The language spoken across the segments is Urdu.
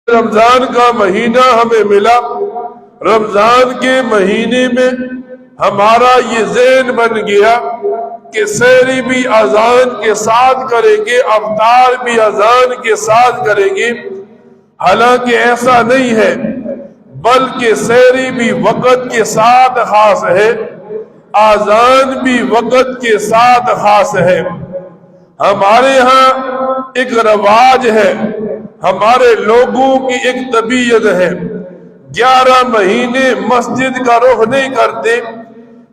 رمضان کا مہینہ ہمیں ملا، رمضان کے مہینے میں ہمارا یہ ذہن بن گیا کہ سحری بھی اذان کے ساتھ کریں گے، افطار بھی اذان کے ساتھ کریں گے۔ حالانکہ ایسا نہیں ہے، بلکہ سحری بھی وقت کے ساتھ خاص ہے، اذان بھی وقت کے ساتھ خاص ہے۔ ہمارے ہاں ایک رواج ہے، ہمارے لوگوں کی ایک طبیعت ہے، 11 مہینے مسجد کا رخ نہیں کرتے،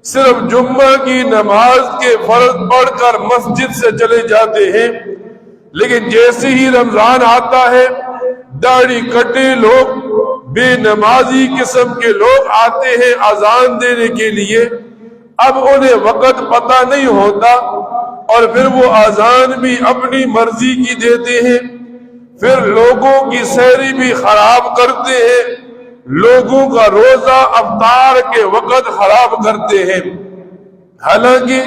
صرف جمعہ کی نماز کے فرض پڑھ کر مسجد سے چلے جاتے ہیں، لیکن جیسے ہی رمضان آتا ہے داڑھی کٹے لوگ، بے نمازی قسم کے لوگ آتے ہیں اذان دینے کے لیے۔ اب انہیں وقت پتہ نہیں ہوتا اور پھر وہ اذان بھی اپنی مرضی کی دیتے ہیں، پھر لوگوں کی سحری بھی خراب کرتے ہیں، لوگوں کا روزہ افطار کے وقت خراب کرتے ہیں۔ حالانکہ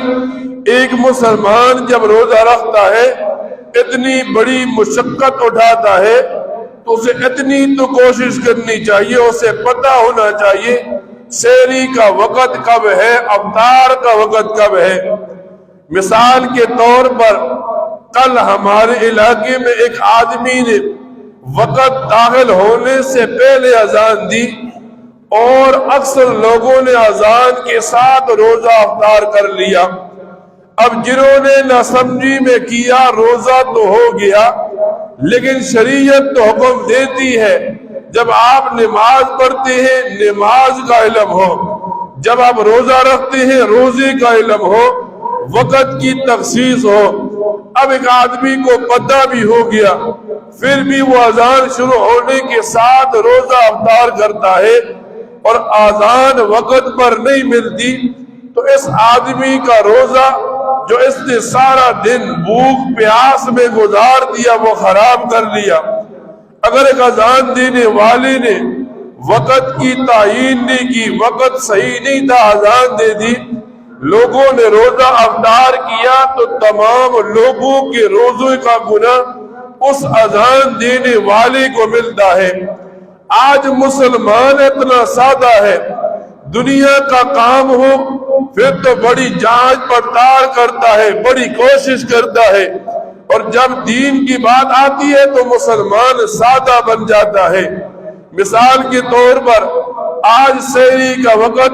ایک مسلمان جب روزہ رکھتا ہے، اتنی بڑی مشقت اٹھاتا ہے، تو اسے اتنی تو کوشش کرنی چاہیے، اسے پتہ ہونا چاہیے سحری کا وقت کب ہے، افطار کا وقت کب ہے۔ مثال کے طور پر کل ہمارے علاقے میں ایک آدمی نے وقت داخل ہونے سے پہلے اذان دی، اور اکثر لوگوں نے اذان کے ساتھ روزہ افطار کر لیا۔ اب جنہوں نے نہ سمجھی میں کیا روزہ تو ہو گیا، لیکن شریعت تو حکم دیتی ہے جب آپ نماز پڑھتے ہیں نماز کا علم ہو، جب آپ روزہ رکھتے ہیں روزے کا علم ہو، وقت کی تخصیص ہو۔ اب ایک آدمی کو پتہ بھی ہو گیا، پھر بھی وہ اذان شروع ہونے کے ساتھ روزہ افطار کرتا ہے اور اذان وقت پر نہیں ملتی، تو اس آدمی کا روزہ جو اس نے سارا دن بھوک پیاس میں گزار دیا وہ خراب کر لیا۔ اگر ایک اذان دینے والے نے وقت کی تعیین نہیں کی، وقت صحیح نہیں تھا، اذان دے دی، لوگوں نے روزہ افطار کیا، تو تمام لوگوں کے روزے کا گناہ اس اذان دینے والے کو ملتا ہے۔ آج مسلمان اتنا سادہ ہے، دنیا کا کام ہو پھر تو بڑی جانچ پڑتال کرتا ہے، بڑی کوشش کرتا ہے، اور جب دین کی بات آتی ہے تو مسلمان سادہ بن جاتا ہے۔ مثال کے طور پر آج سحری کا وقت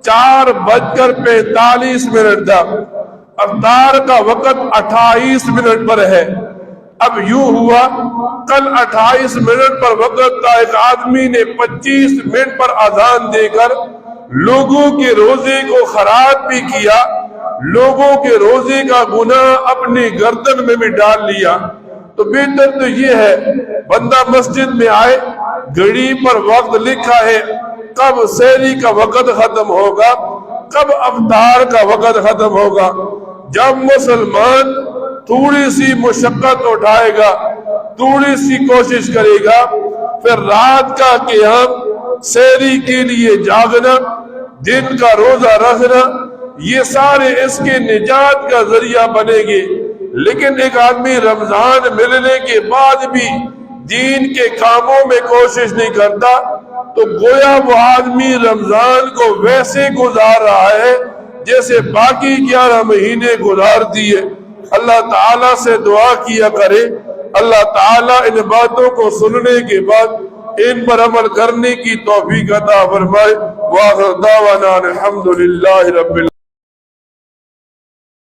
4:45 تھا، افطار کا وقت 28 منٹ پر ہے۔ اب یوں ہوا کل 28 منٹ پر وقت تھا، ایک آدمی نے 25 منٹ پر اذان دے کر لوگوں کے روزے کو خراب بھی کیا، لوگوں کے روزے کا گناہ اپنی گردن میں بھی ڈال لیا۔ تو بہتر تو یہ ہے بندہ مسجد میں آئے، گھڑی پر وقت لکھا ہے، کب سحری کا وقت ختم ہوگا، کب افطار کا وقت ختم ہوگا۔ جب مسلمان تھوڑی سی مشقت اٹھائے گا، تھوڑی سی کوشش کرے گا، پھر رات کا قیام، سحری کے لیے جاگنا، دن کا روزہ رکھنا، یہ سارے اس کے نجات کا ذریعہ بنے گے۔ لیکن ایک آدمی رمضان ملنے کے بعد بھی دین کے کاموں میں کوشش نہیں کرتا، تو گویا وہ آدمی رمضان کو ویسے گزار رہا ہے جیسے باقی 11 مہینے گزار دیے۔ اللہ تعالیٰ سے دعا کیا کرے، اللہ تعالیٰ ان باتوں کو سننے کے بعد ان پر عمل کرنے کی توفیق عطا فرمائے۔ وآخر دعوانا الحمدللہ رب العالمین۔